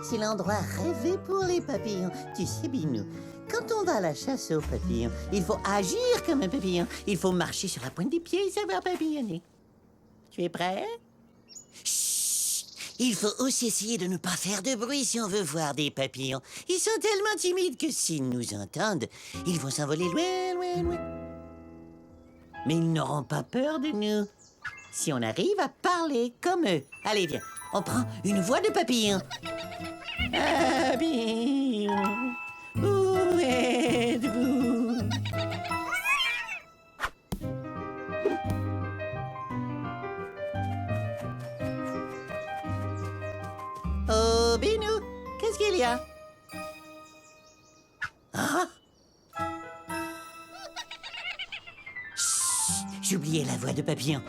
c'est l'endroit rêvé pour les papillons. Tu sais, Binou, quand on va à la chasse aux papillons, il faut agir comme un papillon. Il faut marcher sur la pointe des pieds et savoir papillonner. Tu es prêt? Chut! Il faut aussi essayer de ne pas faire de bruit si on veut voir des papillons. Ils sont tellement timides que s'ils nous entendent, ils vont s'envoler loin, loin, loin. Mais ils n'auront pas peur de nous si on arrive à parler comme eux. Allez, viens, on prend une voix de papillon. Papillon, où êtes-vous? Oh, Binou, qu'est-ce qu'il y a? Ah! Chut, j'ai oublié la voix de papillon.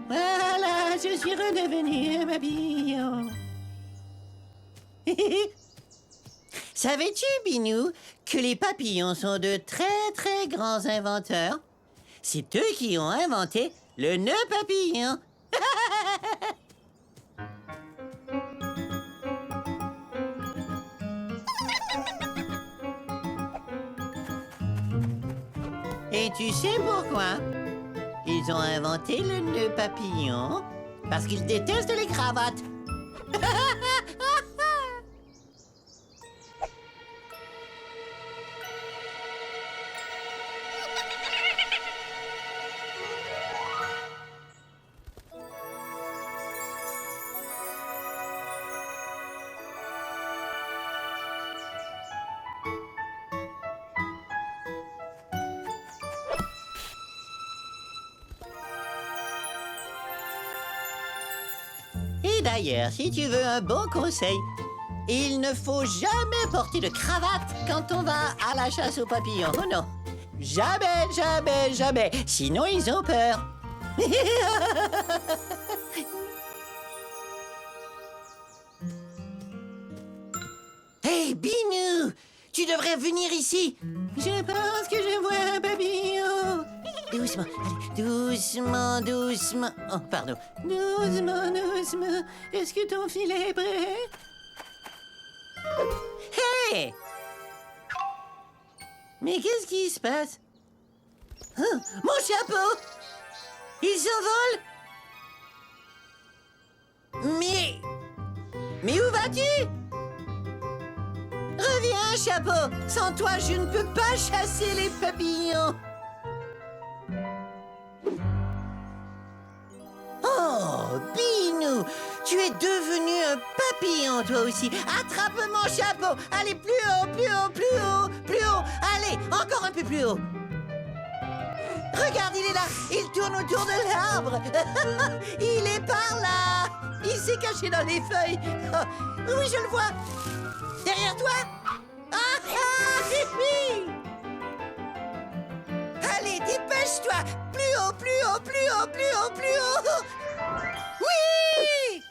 Voilà, je suis redevenu un papillon. Savais-tu, Binou, que les papillons sont de très, très grands inventeurs? C'est eux qui ont inventé le nœud papillon. Et tu sais pourquoi? Ils ont inventé le nœud papillon parce qu'ils détestent les cravates. Et d'ailleurs, si tu veux un bon conseil, il ne faut jamais porter de cravate quand on va à la chasse aux papillons. Oh non, jamais, jamais, jamais. Sinon, ils ont peur. Hey, Binou, tu devrais venir ici. Je pense que je vois un papillon. Doucement, allez, doucement, doucement. Oh, pardon. Doucement, doucement. Est-ce que ton filet est prêt? Hey! Mais qu'est-ce qui se passe? Oh, mon chapeau! Il s'envole? Mais où vas-tu? Reviens, chapeau! Sans toi, je ne peux pas chasser les papillons! Oh, Binou! Tu es devenu un papillon, toi aussi! Attrape mon chapeau! Allez, plus haut, plus haut, plus haut, plus haut! Allez, encore un peu plus haut! Regarde, il est là! Il tourne autour de l'arbre! Il est par là! Il s'est caché dans les feuilles! Oh, oui, je le vois! Derrière toi! Ah, ah, hihi! Allez, dépêche-toi! Plus haut, plus haut, plus haut, plus haut, plus haut! Oui!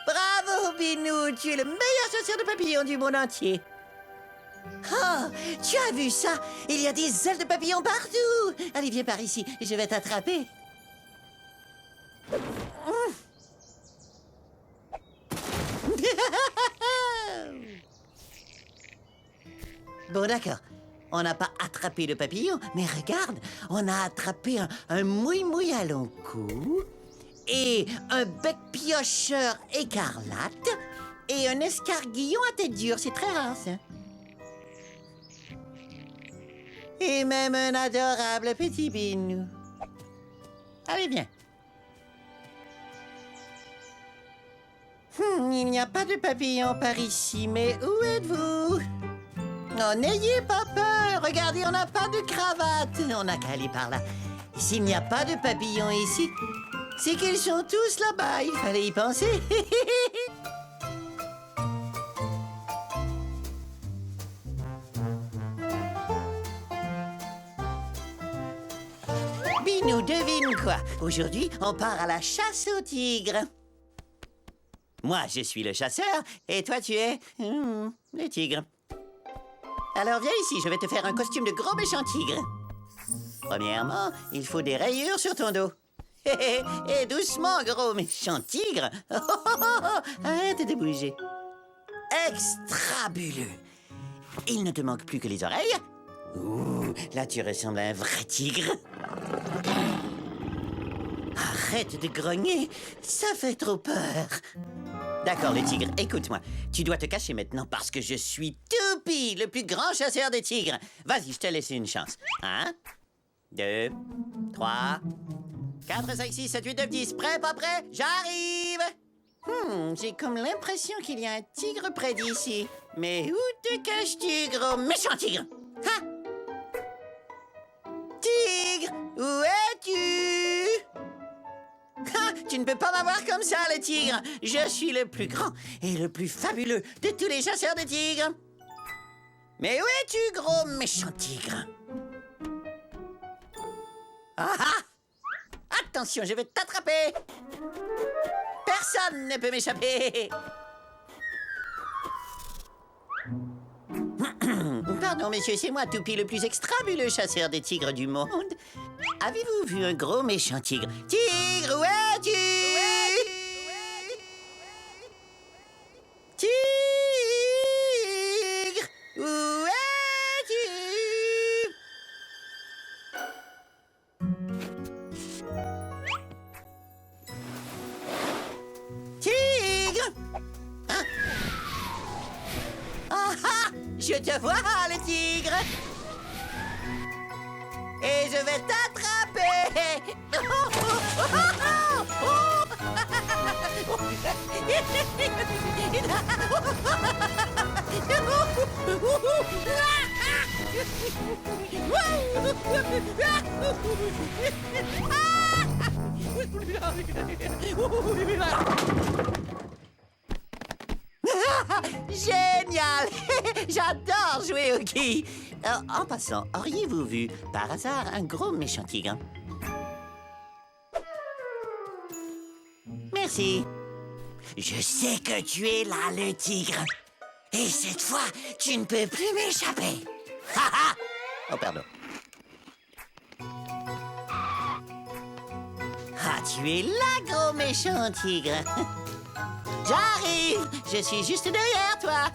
Bravo, Binou! Tu es le meilleur chasseur de papillons du monde entier! Oh, tu as vu ça? Il y a des ailes de papillons partout! Allez, viens par ici, je vais t'attraper. Bon, d'accord. On n'a pas attrapé le papillon, mais regarde, on a attrapé un mouille-mouille à long cou, et un bec piocheur écarlate, et un escarguillon à tête dure. C'est très rare, ça. Et même un adorable petit Binou. Allez, viens. Il n'y a pas de papillon par ici, mais où êtes-vous? Non, n'ayez pas peur. Regardez, on n'a pas de cravate. On n'a qu'à aller par là. S'il n'y a pas de papillons ici, c'est qu'ils sont tous là-bas. Il fallait y penser. Binou, devine quoi? Aujourd'hui, on part à la chasse aux tigres. Moi, je suis le chasseur, et toi, tu es... le tigre. Alors viens ici, je vais te faire un costume de gros méchant tigre. Premièrement, il faut des rayures sur ton dos. Et doucement, gros méchant tigre. Arrête de bouger. extrabuleux. Il ne te manque plus que les oreilles. Ouh, là tu ressembles à un vrai tigre. Arrête de grogner, ça fait trop peur. D'accord, le tigre, écoute-moi. Tu dois te cacher maintenant parce que je suis Toupie, le plus grand chasseur de tigres. Vas-y, je te laisse une chance. 1, 2, 3, 4, 5, 6, 7, 8, 9, 10. Prêt, pas prêt? J'arrive! J'ai comme l'impression qu'il y a un tigre près d'ici. Mais où te caches-tu, gros méchant tigre? Ha! Tigre, où es-tu? Ha! Tu ne peux pas m'avoir comme ça, le tigre. Je suis le plus grand et le plus fabuleux de tous les chasseurs de tigres. Mais où es-tu, gros méchant tigre? Ah ah! Attention, je vais t'attraper. Personne ne peut m'échapper. Pardon, monsieur, c'est moi, Toupie, le plus extrabuleux chasseur des tigres du monde. Avez-vous vu un gros méchant tigre? Tigre, où es-tu? Tigre, où es-tu? Tigre! Hein? Ah ah! Je te vois, le tigre! Et je vais t'attraper! Génial! J'adore jouer au quilles. En passant, auriez-vous vu, par hasard, un gros méchant tigre? Merci. Je sais que tu es là, le tigre. Et cette fois, tu ne peux plus m'échapper. Ha ha! Oh, pardon. Ah, tu es là, gros méchant tigre. J'arrive! Je suis juste derrière toi.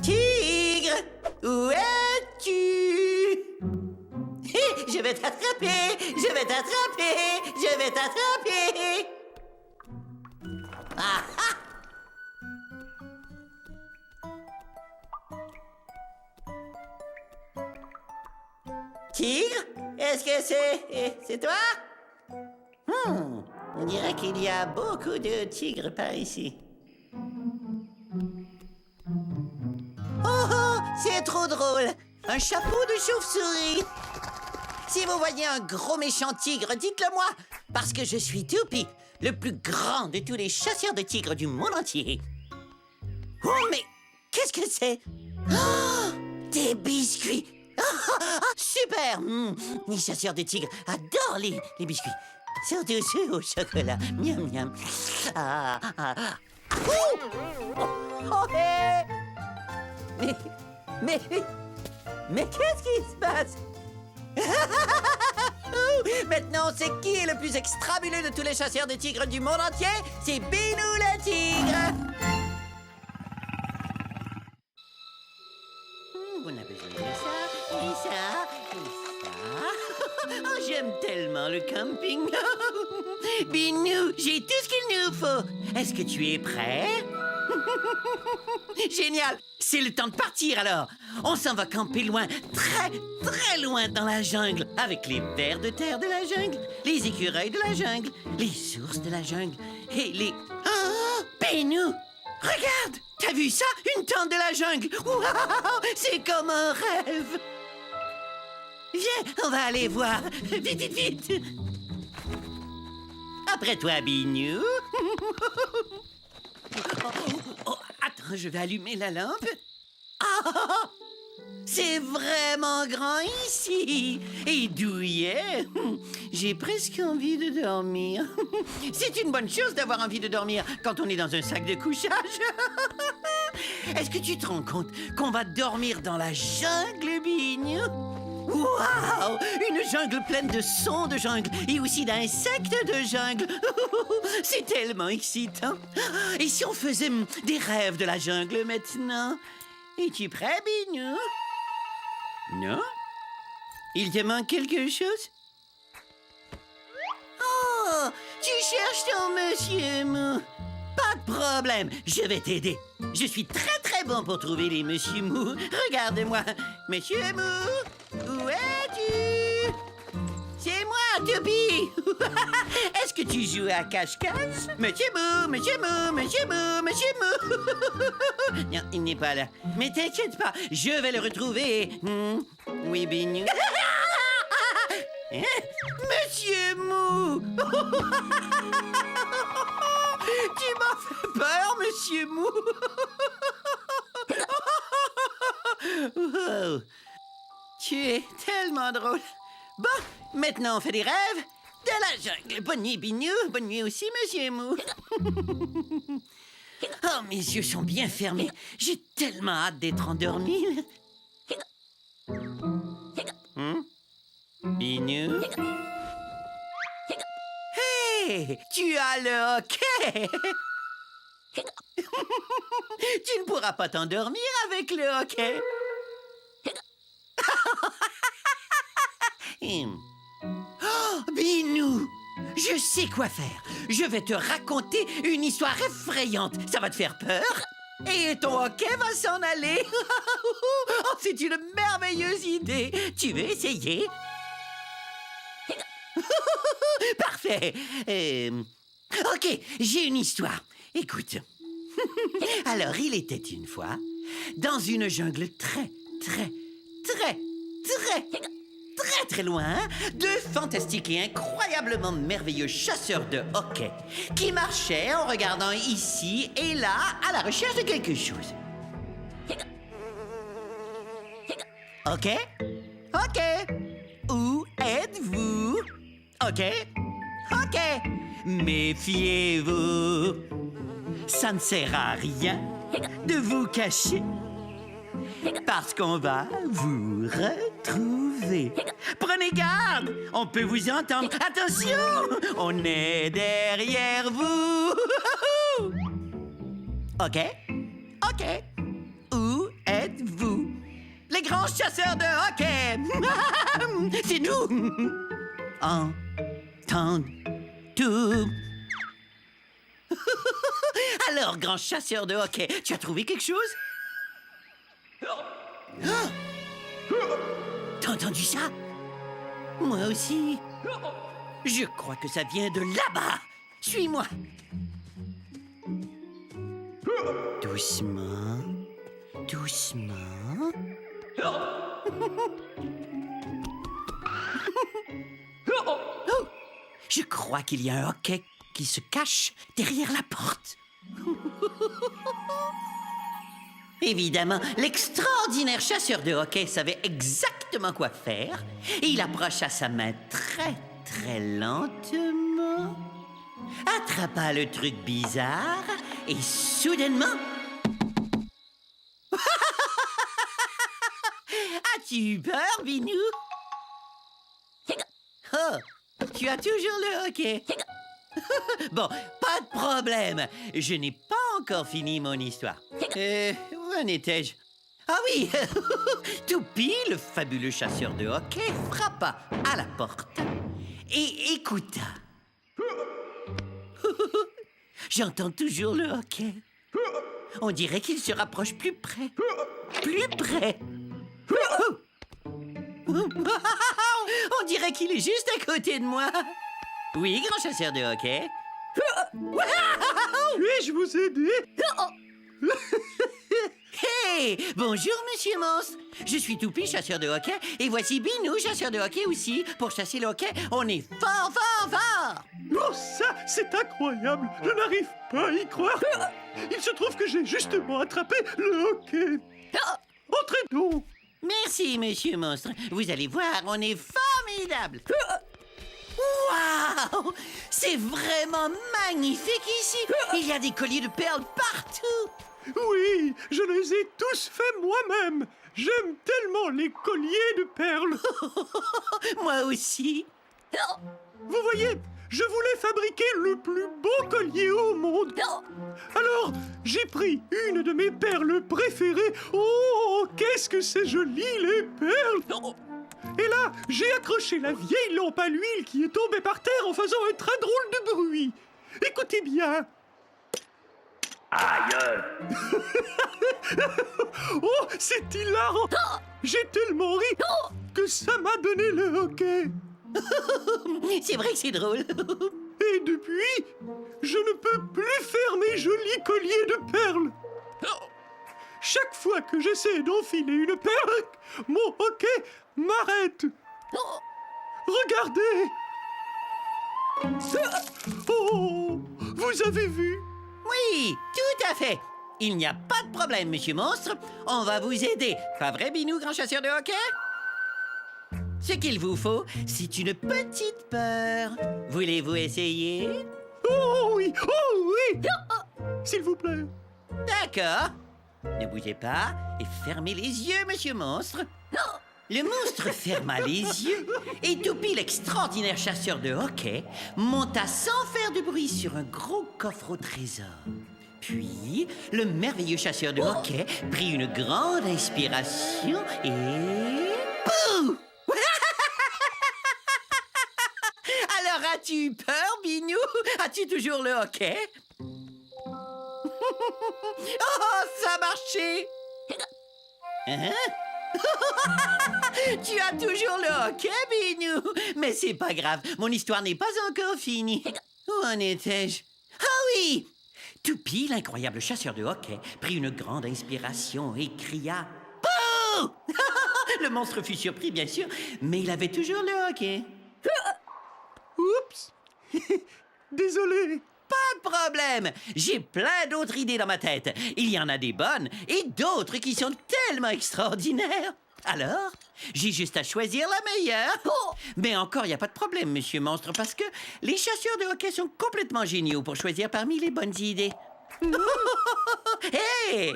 Tigre, où es-tu? Je vais t'attraper! Je vais t'attraper! Je vais t'attraper! Ah ah! Tigre? Est-ce que c'est toi? On dirait qu'il y a beaucoup de tigres par ici. Oh, c'est trop drôle! Un chapeau de chauve-souris! Si vous voyez un gros méchant tigre, dites-le moi! Parce que je suis Toupie, le plus grand de tous les chasseurs de tigres du monde entier. Oh, mais qu'est-ce que c'est? Oh, des biscuits! Super! Les chasseurs de tigres adorent les biscuits. Surtout ceux au chocolat. Miam, miam. Oh, hey! Mais qu'est-ce qui se passe? Maintenant, c'est qui est le plus extrabuleux de tous les chasseurs de tigres du monde entier? C'est Binou le tigre! On a besoin de ça, et ça, et ça. Oh, j'aime tellement le camping. Binou, j'ai tout ce qu'il nous faut. Est-ce que tu es prêt? Génial! C'est le temps de partir alors! On s'en va camper loin, très, très loin dans la jungle, avec les vers de terre de la jungle, les écureuils de la jungle, les sources de la jungle et les... Oh! Binou! Regarde! T'as vu ça? Une tente de la jungle! Wow! C'est comme un rêve! Viens, on va aller voir! Vite, vite, vite! Après toi, Binou! Oh, attends, je vais allumer la lampe. Ah! C'est vraiment grand ici. Et douillet. J'ai presque envie de dormir. C'est une bonne chose d'avoir envie de dormir quand on est dans un sac de couchage. Est-ce que tu te rends compte qu'on va dormir dans la jungle, Bignou? Waouh! Une jungle pleine de sons de jungle et aussi d'insectes de jungle. C'est tellement excitant. Et si on faisait des rêves de la jungle maintenant? Es-tu prêt, Bignou? Non? Il te manque quelque chose? Oh! Tu cherches ton monsieur Mou. Pas de problème, je vais t'aider. Je suis très très bon pour trouver les monsieur Mou. Regarde-moi. Monsieur Mou, où es-tu? C'est moi, Toupie. Est-ce que tu joues à cache-cache? Monsieur Mou, monsieur Mou, monsieur Mou, monsieur Mou. Non, il n'est pas là. Mais t'inquiète pas, je vais le retrouver. Oui, Bignou. Hein? Monsieur Mou! Tu m'as fait peur, Monsieur Mou! Wow. Tu es tellement drôle. Bon, maintenant on fait des rêves de la jungle. Bonne nuit, Bignou. Bonne nuit aussi, Monsieur Mou. Oh, mes yeux sont bien fermés. J'ai tellement hâte d'être endormi. Bignou? Hey! Tu as le hockey! Tu ne pourras pas t'endormir avec le hockey. Oh, Bignou! Je sais quoi faire. Je vais te raconter une histoire effrayante. Ça va te faire peur. Et ton hockey va s'en aller. Oh, c'est une merveilleuse idée. Tu veux essayer? Parfait. Ok, j'ai une histoire. Écoute. Alors, il était une fois, dans une jungle très loin, deux fantastiques et incroyablement merveilleux chasseurs de hockey qui marchaient en regardant ici et là à la recherche de quelque chose. Ok? Ok. Où êtes-vous? Ok? Ok. Méfiez-vous. Ça ne sert à rien de vous cacher parce qu'on va vous retrouver. Prenez garde, on peut vous entendre. Attention, on est derrière vous. Ok? Ok. Où êtes-vous? Les grands chasseurs de hockey. C'est nous. Entends-tu? Alors, grand chasseur de hockey, tu as trouvé quelque chose? Ah! T'as entendu ça? Moi aussi. Je crois que ça vient de là-bas. Suis-moi. Doucement. Doucement. Oh! Je crois qu'il y a un hockey qui se cache derrière la porte. Évidemment, l'extraordinaire chasseur de hockey savait exactement quoi faire et il approcha sa main très lentement, attrapa le truc bizarre et soudainement... As-tu eu peur, Bignou? Oh, tu as toujours le hockey. Bon, pas de problème. Je n'ai pas encore fini mon histoire. Où en étais-je? Ah oui, Toupie, le fabuleux chasseur de hockey, frappa à la porte et écouta. J'entends toujours le hockey. On dirait qu'il se rapproche plus près. Plus près. On dirait qu'il est juste à côté de moi. Oui, grand chasseur de hockey. Puis-je vous aider? Hey! Bonjour, monsieur monstre. Je suis Toupie, chasseur de hockey, et voici Bignou, chasseur de hockey aussi. Pour chasser le hockey, on est fort! Oh, ça, c'est incroyable! Je n'arrive pas à y croire! Il se trouve que j'ai justement attrapé le hockey! Entrez donc! Merci, monsieur monstre. Vous allez voir, on est formidable. Waouh! C'est vraiment magnifique ici. Il y a des colliers de perles partout. Oui, je les ai tous faits moi-même. J'aime tellement les colliers de perles. Moi aussi. Vous voyez, je voulais fabriquer le plus beau collier au monde. Alors, j'ai pris une de mes perles préférées. Oh, qu'est-ce que c'est joli, les perles! Et là, j'ai accroché la vieille lampe à l'huile qui est tombée par terre en faisant un très drôle de bruit. Écoutez bien. Aïe! Oh, c'est hilarant! J'ai tellement ri que ça m'a donné le hoquet. C'est vrai que c'est drôle. Et depuis, je ne peux plus faire mes jolis colliers de perles. Chaque fois que j'essaie d'enfiler une perle, mon hoquet m'arrête. Regardez! Oh, vous avez vu? Oui, tout à fait. Il n'y a pas de problème, monsieur Monstre. On va vous aider. Pas vrai, Binou, grand chasseur de hockey? Ce qu'il vous faut, c'est une petite peur. Voulez-vous essayer? Oh oui! Oh oui! S'il vous plaît. D'accord. Ne bougez pas et fermez les yeux, monsieur Monstre. Le monstre ferma les yeux et Toupie, l'extraordinaire chasseur de hockey, monta sans faire de bruit sur un gros coffre au trésor. Puis, le merveilleux chasseur de hockey prit une grande inspiration et... Pouh! Alors, as-tu eu peur, Binou? As-tu toujours le hockey? Oh, ça a marché! Hein? Tu as toujours le hockey, Binou? Mais c'est pas grave, mon histoire n'est pas encore finie. Où en étais-je? Ah oui! Toupie, l'incroyable chasseur de hockey, prit une grande inspiration et cria « Pouh! » Le monstre fut surpris, bien sûr, mais il avait toujours le hockey. Oups! Désolé. Pas de problème, j'ai plein d'autres idées dans ma tête. Il y en a des bonnes et d'autres qui sont tellement extraordinaires. Alors, j'ai juste à choisir la meilleure. Mais encore, il n'y a pas de problème, monsieur Monstre, parce que les chasseurs de hockey sont complètement géniaux pour choisir parmi les bonnes idées. Hé!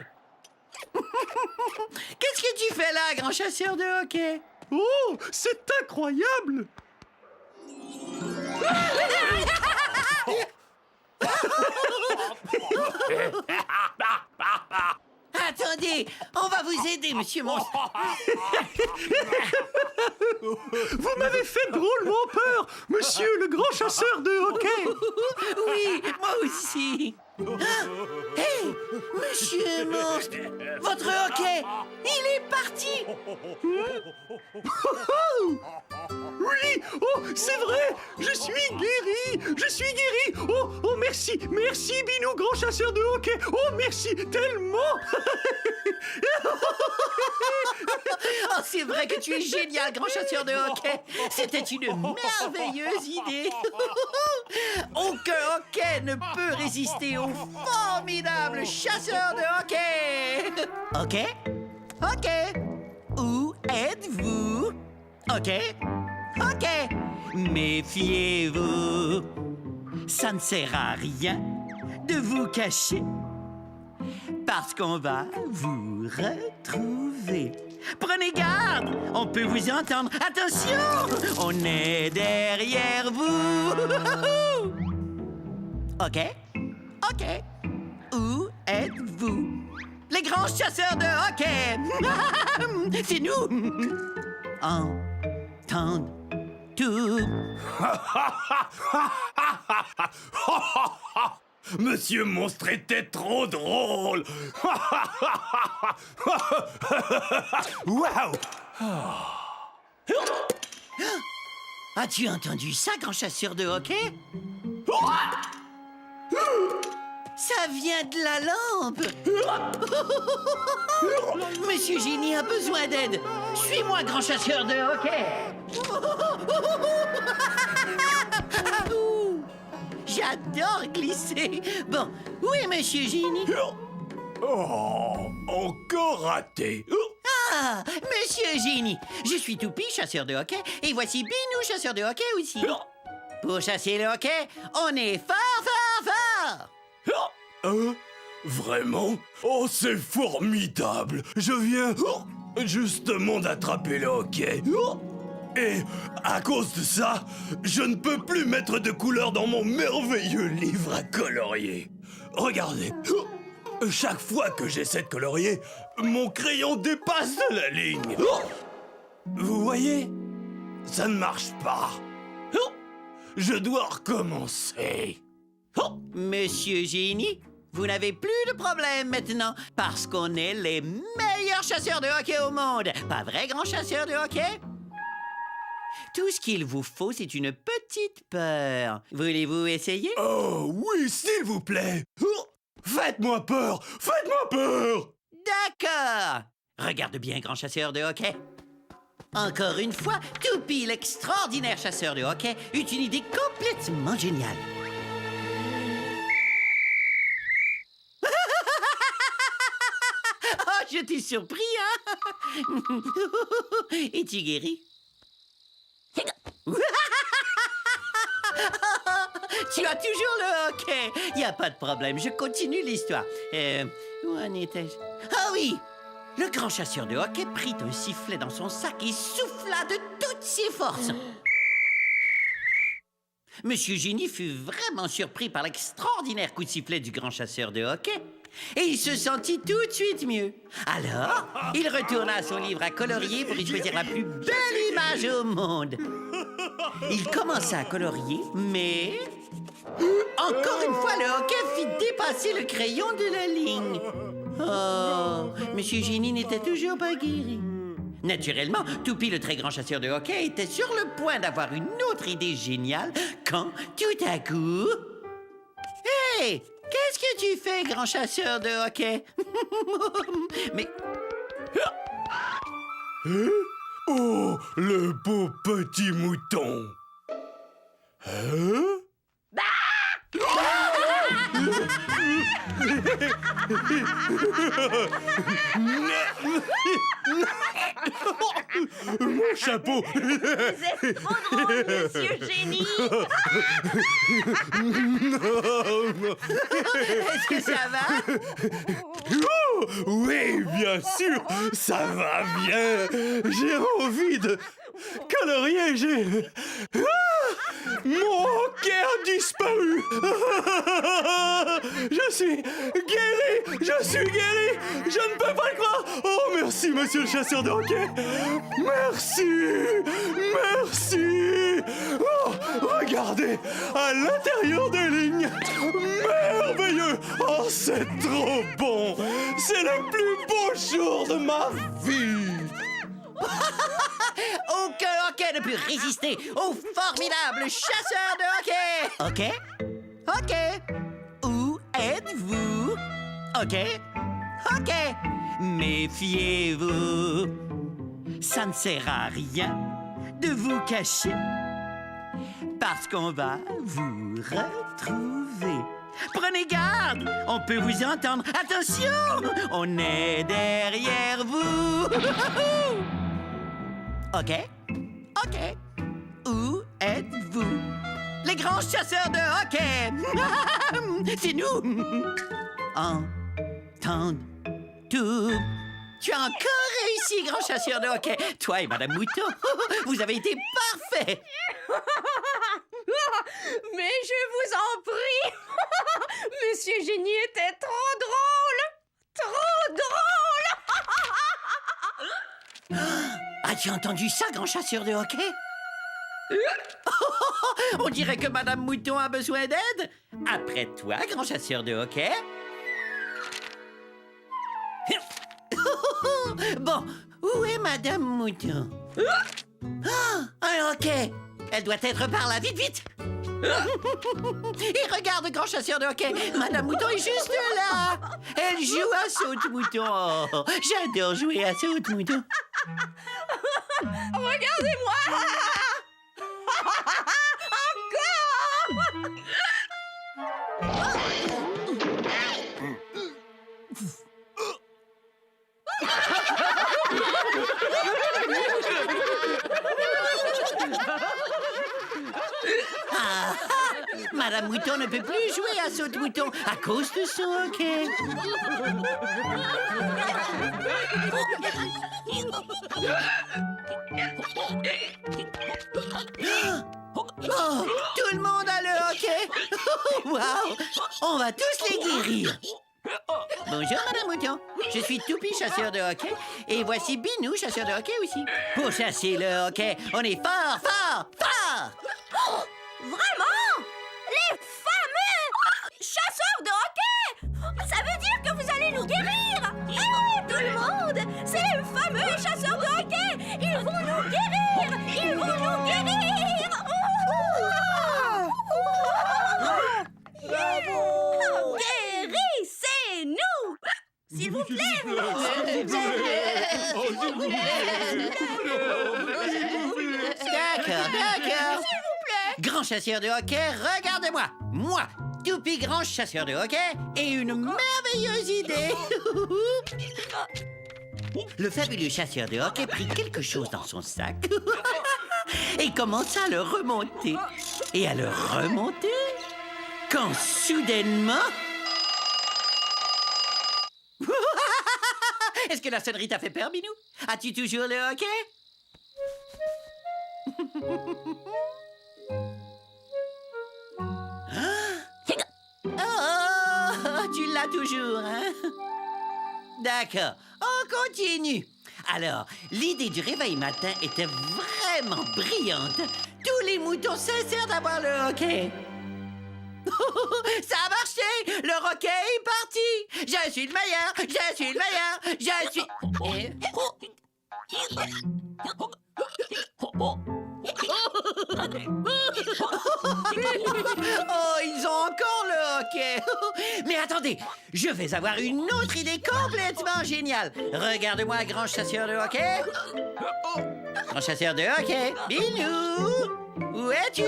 Qu'est-ce que tu fais là, grand chasseur de hockey? Oh, c'est incroyable! Attendez, on va vous aider, monsieur Monstre. Vous m'avez fait drôlement peur, monsieur le grand chasseur de hockey. Oui, moi aussi. Hé, monsieur Monstre, votre hockey, il est parti. Oui, oh, c'est vrai, je suis guéri. Oh, oh, merci, merci, Binou, grand chasseur de hockey. Oh, merci tellement. Oh, c'est vrai que tu es génial, grand chasseur de hockey. C'était une merveilleuse idée. Aucun hockey ne peut résister au formidable chasseur de hockey. OK? OK. Où êtes-vous? OK? OK. Méfiez-vous. Ça ne sert à rien de vous cacher. Parce qu'on va vous retrouver. Prenez garde, on peut vous entendre. Attention, on est derrière vous. OK? OK. Où êtes-vous? Les grands chasseurs de hockey. C'est nous. Entendre tout. Monsieur Monstre était trop drôle! Waouh! As-tu entendu ça, grand chasseur de hockey? Ça vient de la lampe! Monsieur Génie a besoin d'aide! Suis-moi, grand chasseur de hockey! J'adore glisser! Bon, où est Monsieur Génie? Oh, encore raté! Ah, Monsieur Génie! Je suis Toupie, chasseur de hockey, et voici Binou, chasseur de hockey aussi. Pour chasser le hockey, on est fort, fort, fort! Vraiment? Oh, c'est formidable! Je viens justement d'attraper le hockey. Et à cause de ça, je ne peux plus mettre de couleur dans mon merveilleux livre à colorier. Regardez, chaque fois que j'essaie de colorier, mon crayon dépasse de la ligne. Vous voyez? Ça ne marche pas. Je dois recommencer. Monsieur Génie, vous n'avez plus de problème maintenant parce qu'on est les meilleurs chasseurs de hockey au monde. Pas vrai, grand chasseur de hockey? Tout ce qu'il vous faut, c'est une petite peur. Voulez-vous essayer? Oh oui, s'il vous plaît. Faites-moi peur! Faites-moi peur! D'accord. Regarde bien, grand chasseur de hockey. Encore une fois, Toupie, l'extraordinaire chasseur de hockey, eut une idée complètement géniale. Oh, je t'ai surpris, hein? Es-tu guéri? Tu as toujours le hockey. Il n'y a pas de problème, je continue l'histoire. Où en étais-je? Ah oui! Le grand chasseur de hockey prit un sifflet dans son sac et souffla de toutes ses forces. Monsieur Génie fut vraiment surpris par l'extraordinaire coup de sifflet du grand chasseur de hockey. Et il se sentit tout de suite mieux. Alors, il retourna à son livre à colorier pour y choisir la plus belle image au monde. Il commença à colorier, mais... Encore une fois, le hockey fit dépasser le crayon de la ligne. Oh, Monsieur Génie n'était toujours pas guéri. Naturellement, Toupie, le très grand chasseur de hockey, était sur le point d'avoir une autre idée géniale quand, tout à coup... Hé! Qu'est-ce que tu fais, grand chasseur de hockey? Mais... Oh, le beau petit mouton! Hein? Mon chapeau! Vous êtes trop drôle, Monsieur Génie! Est-ce que ça va? Oh, oui, bien sûr, ça va bien. J'ai envie de colorier, mon hockey a disparu. Je suis guéri, je ne peux pas le croire. Oh, merci, monsieur le chasseur de hockey. Merci. Oh, regardez, à l'intérieur des lignes. Merveilleux. Oh, c'est trop bon. C'est le plus beau jour de ma vie. Aucun hockey ne peut résister au formidable chasseur de hockey. Hockey? Où êtes-vous? Hockey? Méfiez-vous. Ça ne sert à rien de vous cacher parce qu'on va vous retrouver. Prenez garde, on peut vous entendre. Attention, on est derrière vous. OK. Où êtes-vous? Les grands chasseurs de hockey! C'est nous! Entendre tout. Tu as encore réussi, grand chasseur de hockey. Toi et Madame Mouton, vous avez été parfaits. Mais je vous en prie! Monsieur Génie était trop drôle! Trop drôle! As-tu entendu ça, grand chasseur de hockey? On dirait que Madame Mouton a besoin d'aide. Après toi, grand chasseur de hockey. Bon, où est Madame Mouton? Un hockey. Elle doit être par là, vite. Et regarde, grand chasseur de hockey, Madame Mouton est juste là. Elle joue à saute-mouton. Oh, j'adore jouer à saute-mouton. Regardez-moi! Encore! Madame Mouton ne peut plus jouer à saute-mouton à cause de son hockey. Oh, tout le monde a le hockey. Waouh, on va tous les guérir. Bonjour, Madame Mouton. Je suis Toupie, chasseur de hockey. Et voici Binou, chasseur de hockey aussi. Pour chasser le hockey, on est fort, fort, fort. Oh, vraiment? Les fameux chasseurs de hockey! Ça veut dire que vous allez nous guérir! Hé, tout le monde! C'est les fameux chasseurs de hockey! Ils vont nous guérir! Ils vont nous guérir! Bravo! Guérissez-nous! S'il vous plaît! D'accord, d'accord. S'il vous plaît! Grand chasseur de hockey, regarde-moi. Moi, Toupie, grand chasseur de hockey, et une merveilleuse idée. Le fabuleux chasseur de hockey prit quelque chose dans son sac et commença à le remonter. Et à le remonter, quand soudainement... Est-ce que la sonnerie t'a fait peur, Binou? As-tu toujours le hockey? Oh, tu l'as toujours, hein? D'accord, on continue. Alors, l'idée du réveil matin était vraiment brillante. Tous les moutons cessèrent d'avoir le hockey. Ça a marché! Le hockey est parti! Je suis le meilleur! Je suis le meilleur! Je suis... Oh, ils ont encore le hockey! Mais attendez, je vais avoir une autre idée complètement géniale. Regarde-moi, grand chasseur de hockey. Grand chasseur de hockey, Binou, où es-tu?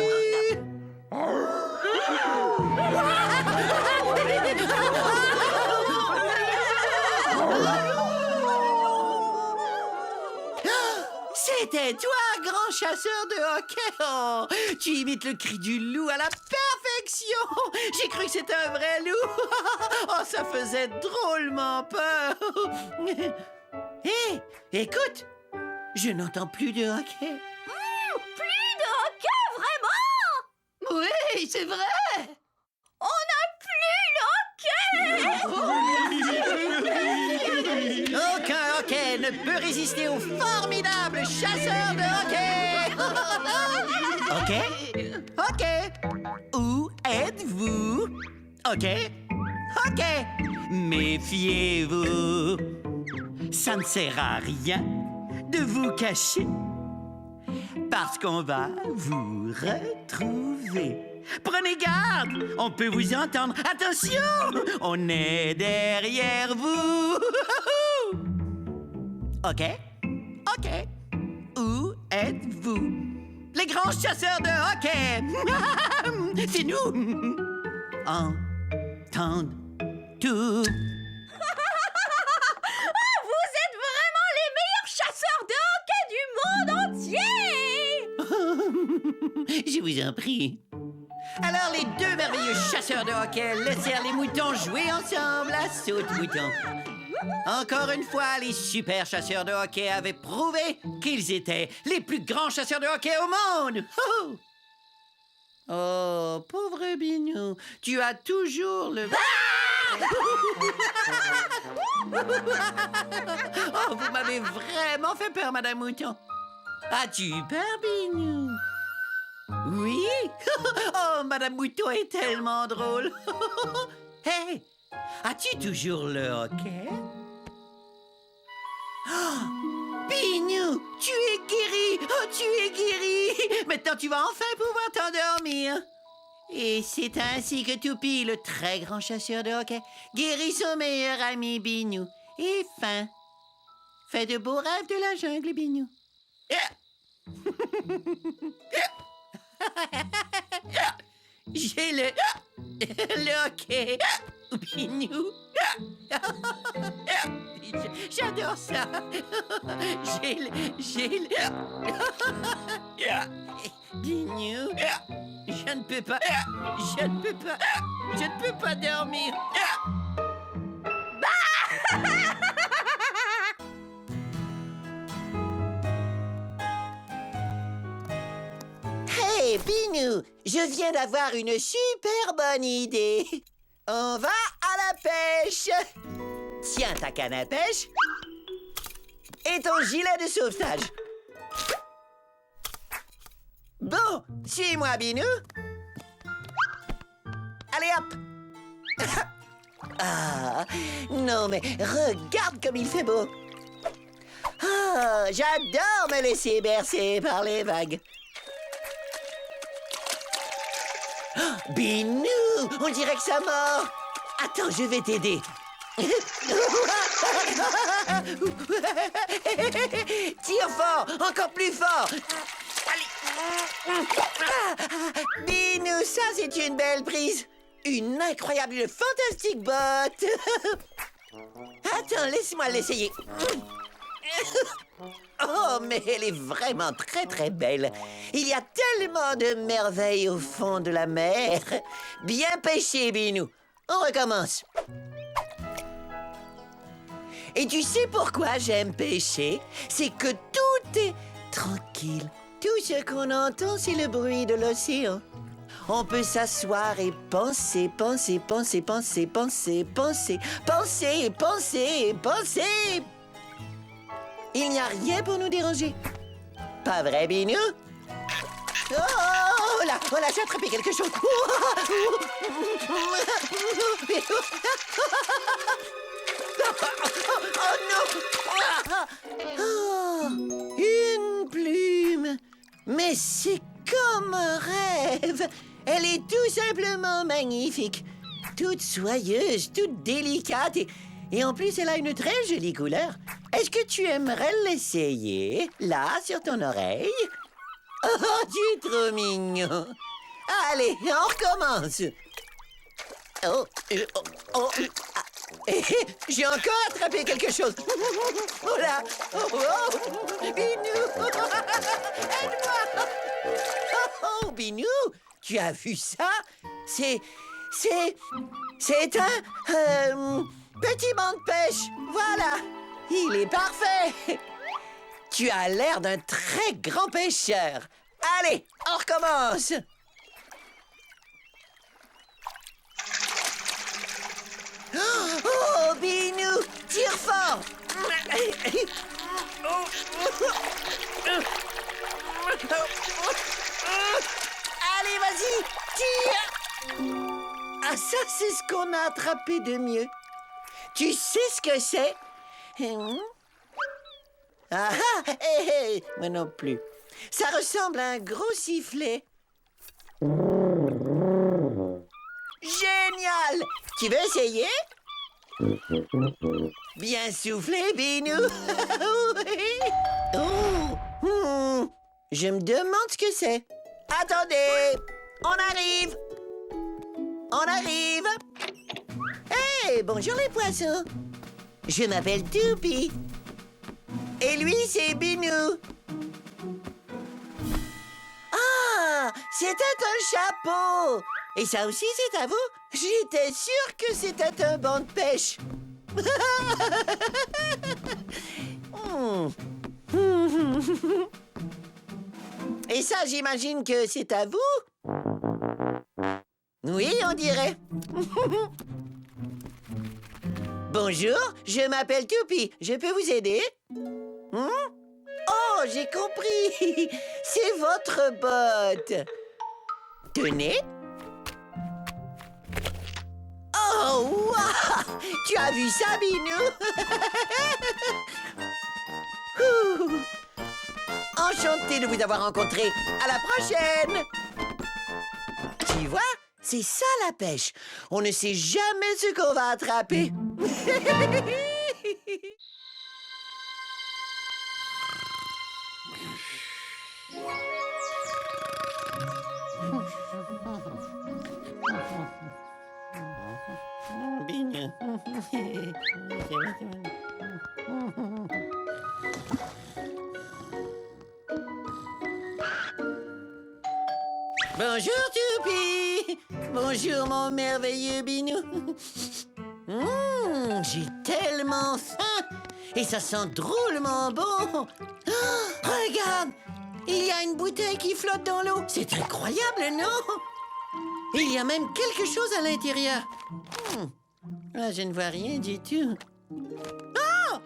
C'était toi, grand chasseur de hockey! Oh, tu imites le cri du loup à la perfection! J'ai cru que c'était un vrai loup! Oh, ça faisait drôlement peur! Hé, écoute! Je n'entends plus de hockey. Plus de hockey, vraiment? Oui, c'est vrai! On n'a plus le hockey! Aucun hockey ne peut résister au formidable chasseur de hockey! Hockey? Hockey? Où êtes-vous? Hockey? Hockey? Méfiez-vous! Ça ne sert à rien de vous cacher parce qu'on va vous retrouver. Prenez garde, on peut vous entendre. Attention, on est derrière vous. OK? OK. Où êtes-vous? Les grands chasseurs de hockey. C'est nous. Entendre tout. Vous êtes vraiment les meilleurs chasseurs de hockey du monde entier! Je vous en prie. Alors, les deux merveilleux chasseurs de hockey laissèrent les moutons jouer ensemble à saute-mouton. Encore une fois, les super chasseurs de hockey avaient prouvé qu'ils étaient les plus grands chasseurs de hockey au monde. Oh, pauvre Binou, tu as toujours le... Oh, vous m'avez vraiment fait peur, Madame Mouton. As-tu peur, Binou? Oui? Oh, Madame Mouton est tellement drôle. Hey, as-tu toujours le hockey? Oh, Binou, tu es guéri! Oh, tu es guéri! Maintenant, tu vas enfin pouvoir t'endormir. Et c'est ainsi que Toupie, le très grand chasseur de hockey, guérit son meilleur ami Binou. Et fin. Fais de beaux rêves de la jungle, Binou. J'ai le hockey, Binou. J'adore ça. J'ai le... Binou. Je ne peux pas. Je ne peux pas. Je ne peux pas dormir. Hey, Binou, je viens d'avoir une super bonne idée. On va à la pêche. Tiens ta canne à pêche et ton gilet de sauvetage. Bon, suis-moi, Binou. Allez, hop. Ah, non, mais regarde comme il fait beau. Ah, j'adore me laisser bercer par les vagues. Oh, Binou, on dirait que ça mord. Attends, je vais t'aider. Tire fort, encore plus fort. Allez. Binou, ça c'est une belle prise. Une incroyable, une fantastique botte. Attends, laisse-moi l'essayer. Oh, mais elle est vraiment très très belle. Il y a tellement de merveilles au fond de la mer. Bien pêché, Binou. On recommence. Et tu sais pourquoi j'aime pêcher? C'est que tout est tranquille. Tout ce qu'on entend, c'est le bruit de l'océan. On peut s'asseoir et penser, penser, penser, penser, penser, penser, penser, penser, penser. Il n'y a rien pour nous déranger. Pas vrai, Binou? Oh là, voilà, j'ai attrapé quelque chose. Oh non! Oh, une plume. Mais c'est comme un rêve. Elle est tout simplement magnifique. Toute soyeuse, toute délicate et en plus, elle a une très jolie couleur. Est-ce que tu aimerais l'essayer, là, sur ton oreille? Oh, tu es trop mignon. Allez, on recommence. Oh, j'ai encore attrapé quelque chose. Oh là, Binou, aide-moi. Oh, Binou, tu as vu ça? C'est un petit banc de pêche. Voilà, il est parfait. Tu as l'air d'un très grand pêcheur. Allez, on recommence. Oh, Binou, tire fort. Allez, vas-y, tire. Ah, ça, c'est ce qu'on a attrapé de mieux. Tu sais ce que c'est? Ah ah, moi non plus. Ça ressemble à un gros sifflet. Génial! Tu veux essayer? Bien soufflé, Binou. Oh, je me demande ce que c'est. Attendez, on arrive. On arrive. Hey, bonjour les poissons. Je m'appelle Toupie. Et lui, c'est Binou. Ah, c'était un chapeau. Et ça aussi, c'est à vous? J'étais sûre que c'était un banc de pêche. Et ça, j'imagine que c'est à vous? Oui, on dirait. Bonjour, je m'appelle Toupie. Je peux vous aider? Oh, j'ai compris. C'est votre botte. Tenez. Oh, wow! Tu as vu ça, Binou? Enchantée de vous avoir rencontré. À la prochaine! Tu vois, c'est ça la pêche. On ne sait jamais ce qu'on va attraper. Bonjour, Youpi! Bonjour, mon merveilleux Binou. J'ai tellement faim. Et ça sent drôlement bon. Oh, regarde! Il y a une bouteille qui flotte dans l'eau. C'est incroyable, non? Il y a même quelque chose à l'intérieur. Ah, je ne vois rien du tout. Oh!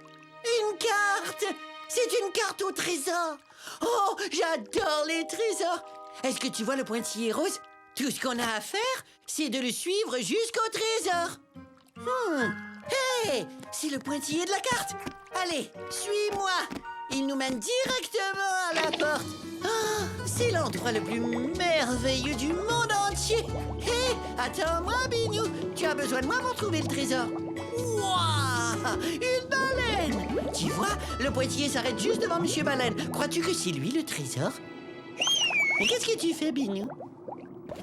Une carte! C'est une carte au trésor. Oh, j'adore les trésors. Est-ce que tu vois le pointillé rose? Tout ce qu'on a à faire, c'est de le suivre jusqu'au trésor. Hey! C'est le pointillé de la carte. Allez, suis-moi. Il nous mène directement à la porte. Ah, c'est l'endroit le plus merveilleux du monde entier. Hé, attends-moi, Binou. Tu as besoin de moi pour trouver le trésor. Wouah! Une baleine! Tu vois, le pointillé s'arrête juste devant Monsieur Baleine. Crois-tu que c'est lui le trésor? Mais qu'est-ce que tu fais, Binou?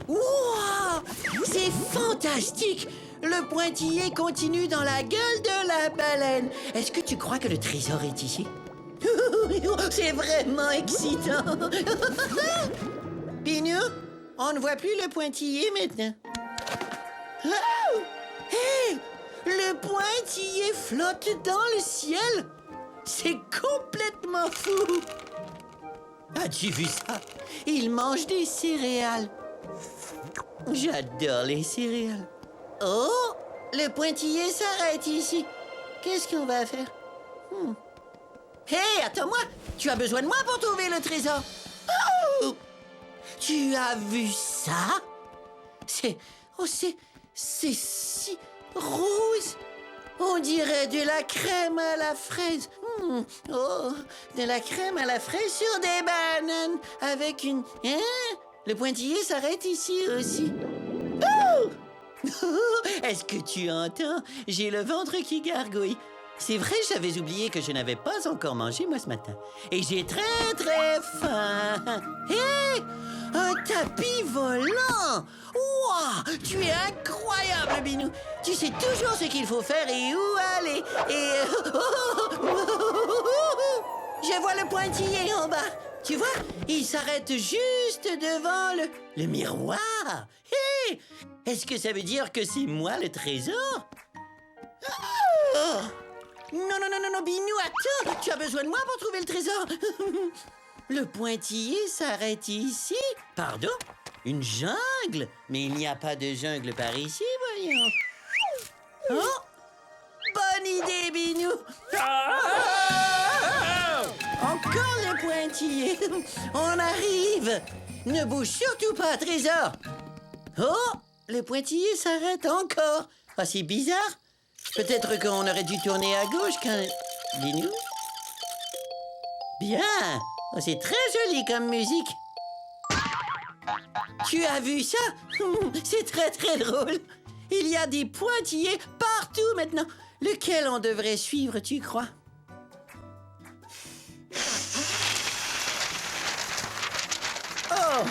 Wouah! C'est fantastique! Le pointillé continue dans la gueule de la baleine. Est-ce que tu crois que le trésor est ici? C'est vraiment excitant. Binou, on ne voit plus le pointillé maintenant. Oh! Hey! Le pointillé flotte dans le ciel. C'est complètement fou. As-tu vu ça? Il mange des céréales. J'adore les céréales. Oh! Le pointillé s'arrête ici. Qu'est-ce qu'on va faire? Hé, attends-moi! Tu as besoin de moi pour trouver le trésor. Oh! Tu as vu ça? C'est si rose. On dirait de la crème à la fraise. Oh, de la crème à la fraise sur des bananes. Avec une... Hein? Le pointillé s'arrête ici aussi. Oh! Est-ce que tu entends? J'ai le ventre qui gargouille. C'est vrai, j'avais oublié que je n'avais pas encore mangé, moi, ce matin. Et j'ai très, très faim. Hé! Un tapis volant! Ouah! Tu es incroyable, Binou! Tu sais toujours ce qu'il faut faire et où aller. Et... Je vois le pointillé en bas. Tu vois? Il s'arrête juste devant le miroir. Hé! Est-ce que ça veut dire que c'est moi le trésor? Oh! Non, Binou, attends! Tu as besoin de moi pour trouver le trésor. Le pointillé s'arrête ici. Pardon? Une jungle? Mais il n'y a pas de jungle par ici, voyons. Oh! Bonne idée, Binou! Encore le pointillé. On arrive. Ne bouge surtout pas, trésor. Oh! Le pointillé s'arrête encore. Ah, c'est bizarre. Peut-être qu'on aurait dû tourner à gauche quand... Binou? Bien. Oh, c'est très joli comme musique. Tu as vu ça? C'est très, très drôle. Il y a des pointillés partout maintenant. Lequel on devrait suivre, tu crois? Oh,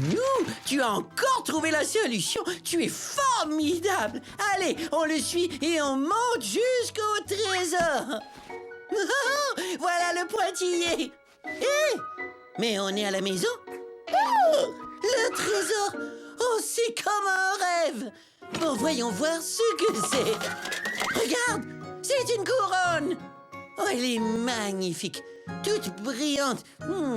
Binou, tu as encore trouvé la solution. Tu es formidable. Allez, on le suit et on monte jusqu'au trésor. Voilà le pointillé. Hé! Mais on est à la maison? Oh! Le trésor! Oh, c'est comme un rêve! Bon, voyons voir ce que c'est. Regarde! C'est une couronne! Oh, elle est magnifique! Toute brillante! Oh,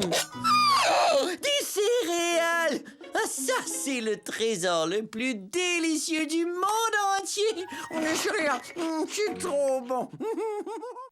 des céréales! Ah, ça, c'est le trésor le plus délicieux du monde entier! On est céréales! C'est trop bon!